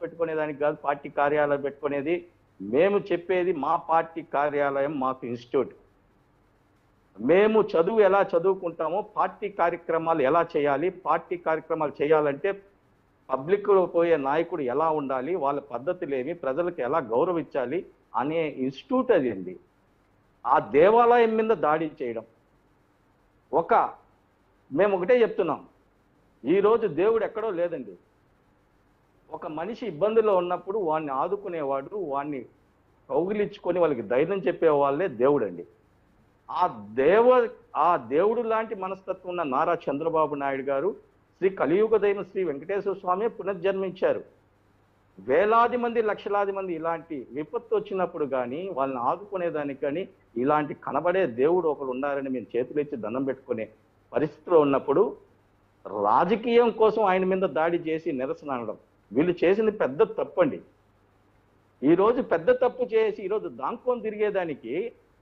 పెట్టుకునేదానికి కాదు పార్టీ కార్యాలయం పెట్టుకునేది. మేము చెప్పేది మా పార్టీ కార్యాలయం మాకు ఇన్స్టిట్యూట్. మేము చదువు ఎలా చదువుకుంటామో పార్టీ కార్యక్రమాలు ఎలా చేయాలి, పార్టీ కార్యక్రమాలు చేయాలంటే పబ్లిక్లో పోయే నాయకుడు ఎలా ఉండాలి, వాళ్ళ పద్ధతులేమి, ప్రజలకు ఎలా గౌరవించాలి అనే ఇన్స్టిట్యూట్ అది అండి. ఆ దేవాలయం మీద దాడి చేయడం మేము ఒకటే చెప్తున్నాం, ఈరోజు దేవుడు ఎక్కడో లేదండి. ఒక మనిషి ఇబ్బందుల్లో ఉన్నప్పుడు వాడిని ఆదుకునేవాడు, వాడిని కౌగిలించుకొని వాళ్ళకి ధైర్యం చెప్పే వాళ్ళే దేవుడండి. ఆ దేవుడు లాంటి మనస్తత్వం ఉన్న నారా చంద్రబాబు నాయుడు గారు శ్రీ కలియుగ దైవం శ్రీ వెంకటేశ్వర స్వామి పునర్జన్మించారు. వేలాది మంది, లక్షలాది మంది ఇలాంటి విపత్తు వచ్చినప్పుడు కానీ వాళ్ళని ఆదుకునేదానికి కానీ ఇలాంటి కనబడే దేవుడు ఒకరు ఉన్నారని మేము చేతులెత్తి దండం పెట్టుకునే పరిస్థితిలో ఉన్నప్పుడు రాజకీయం కోసం ఆయన మీద దాడి చేసి నిరసన అనడం వీళ్ళు చేసింది పెద్ద తప్పండి. ఈరోజు పెద్ద తప్పు చేసి ఈరోజు దాంకొని తిరిగేదానికి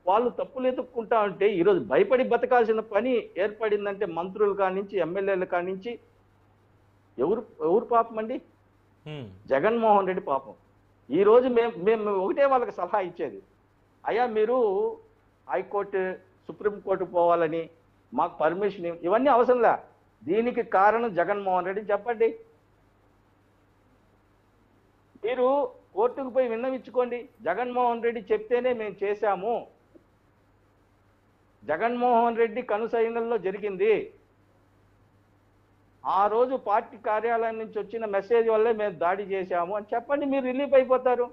వాళ్ళు తప్పులు ఎత్తుక్కుంటా ఉంటే ఈరోజు భయపడి బతకాల్సిన పని ఏర్పడిందంటే మంత్రులు కానించి, ఎమ్మెల్యేలు కానించి ఎవరు పాపం అండి? జగన్మోహన్ రెడ్డి పాపం. ఈ రోజు మేము ఒకటే వాళ్ళకి సలహా ఇచ్చేది, అయ్యా మీరు హైకోర్టు, సుప్రీంకోర్టు పోవాలని మాకు పర్మిషన్ ఇవన్నీ అవసరంలే, దీనికి కారణం జగన్మోహన్ రెడ్డి చెప్పండి. మీరు కోర్టుకు పోయి విన్నవించుకోండి, జగన్మోహన్ రెడ్డి చెప్తేనే మేము చేశాము, జగన్మోహన్ రెడ్డి కనుసైనల్లో జరిగింది, ఆ రోజు పార్టీ కార్యాలయం నుంచి వచ్చిన మెసేజ్ వల్లే మేము దాడి చేశాము అని చెప్పండి, మీరు రిలీఫ్ అయిపోతారు.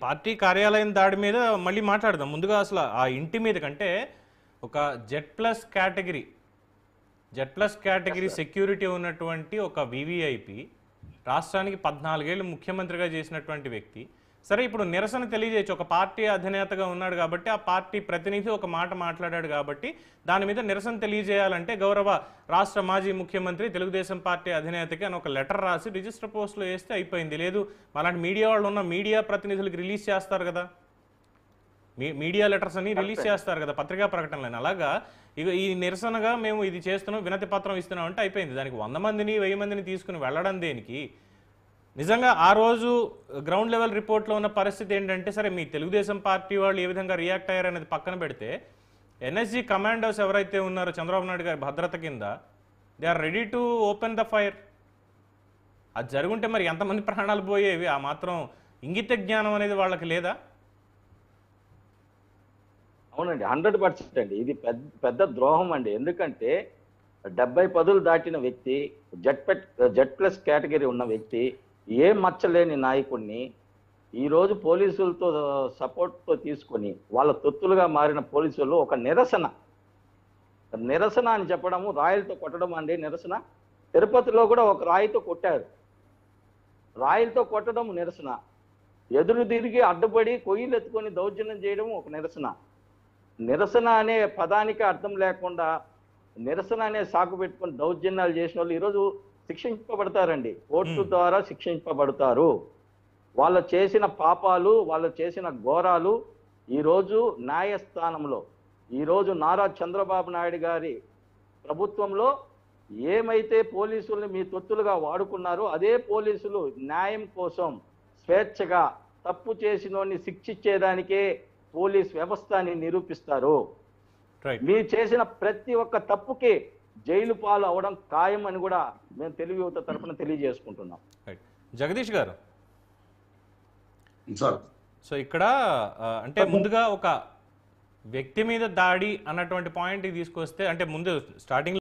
పార్టీ కార్యాలయం దాడి మీద మళ్ళీ మాట్లాడదాం. ముందుగా అసలు ఆ ఇంటి మీద కంటే ఒక జెడ్ ప్లస్ కేటగిరీ సెక్యూరిటీ ఉన్నటువంటి ఒక వివిఐపి, రాష్ట్రానికి 14 ఏళ్ళు ముఖ్యమంత్రిగా చేసినటువంటి వ్యక్తి, సరే ఇప్పుడు నిరసన తెలియజేయచ్చు, ఒక పార్టీ అధినేతగా ఉన్నాడు కాబట్టి, ఆ పార్టీ ప్రతినిధి ఒక మాట మాట్లాడాడు కాబట్టి దాని మీద నిరసన తెలియజేయాలంటే గౌరవ రాష్ట్ర మాజీ ముఖ్యమంత్రి తెలుగుదేశం పార్టీ అధినేతకి అని ఒక లెటర్ రాసి రిజిస్టర్ పోస్ట్లో వేస్తే అయిపోయింది. లేదు అలాంటి మీడియా వాళ్ళు ఉన్న మీడియా ప్రతినిధులకు రిలీజ్ చేస్తారు కదా, మీడియా లెటర్స్ అని రిలీజ్ చేస్తారు కదా పత్రికా ప్రకటనలని. అలాగా ఇక ఈ నిరసనగా మేము ఇది చేస్తున్నాం, వినతి పత్రం ఇస్తున్నాం అంటే అయిపోయింది. దానికి 100 మందిని 1000 మందిని తీసుకుని వెళ్ళడం దేనికి? నిజంగా ఆ రోజు గ్రౌండ్ లెవెల్ రిపోర్ట్లో ఉన్న పరిస్థితి ఏంటంటే, సరే మీ తెలుగుదేశం పార్టీ వాళ్ళు ఏ విధంగా రియాక్ట్ అయ్యారనేది పక్కన పెడితే, ఎన్ఎస్జీ కమాండోస్ ఎవరైతే ఉన్నారో చంద్రబాబు నాయుడు గారి భద్రత కింద, they are ready to open the fire. అది జరుగుంటే మరి ఎంతమంది ప్రాణాలు పోయేవి? ఆ మాత్రం ఇంగిత జ్ఞానం అనేది వాళ్ళకి లేదా? అవునండి, 100% అండి. ఇది పెద్ద ద్రోహం అండి. ఎందుకంటే 70 పదులు దాటిన వ్యక్తి, జెడ్ ప్లస్ కేటగిరీ ఉన్న వ్యక్తి, ఏ మచ్చలేని నాయకుడిని ఈరోజు పోలీసులతో సపోర్ట్తో తీసుకొని వాళ్ళ తొత్తులుగా మారిన పోలీసులు ఒక నిరసన అని చెప్పడము, రాయిలతో కొట్టడం అండి నిరసన. తిరుపతిలో కూడా ఒక రాయితో కొట్టారు, రాయిలతో కొట్టడం నిరసన. ఎదురు తిరిగి అడ్డుపడి కొయ్యలు ఎత్తుకొని దౌర్జన్యం చేయడం ఒక నిరసన. నిరసన అనే పదానికి అర్థం లేకుండా నిరసన అనే సాకు పెట్టుకొని దౌర్జన్యాలు చేసిన వాళ్ళు ఈరోజు శిక్షింపబడతారండి, కోర్టు ద్వారా శిక్షింపబడతారు. వాళ్ళు చేసిన పాపాలు, వాళ్ళు చేసిన ఘోరాలు ఈరోజు న్యాయస్థానంలో, ఈరోజు నారా చంద్రబాబు నాయుడు గారి ప్రభుత్వంలో ఏమైతే పోలీసుల్ని మీ తొత్తులుగా వాడుకున్నారో అదే పోలీసులు న్యాయం కోసం స్వేచ్ఛగా తప్పు చేసినోడిని శిక్షించేదానికే పోలీస్ వ్యవస్థని నిరూపిస్తారు. మీరు చేసిన ప్రతి ఒక్క తప్పుకి జైలు పాలు అవడం ఖాయం అని కూడా మేము తెలుగు యువత తరఫున తెలియజేసుకుంటున్నాం. జగదీష్ గారు, సో ఇక్కడ అంటే ముందుగా ఒక వ్యక్తి మీద దాడి అన్నటువంటి పాయింట్ తీసుకొస్తే, అంటే ముందు స్టార్టింగ్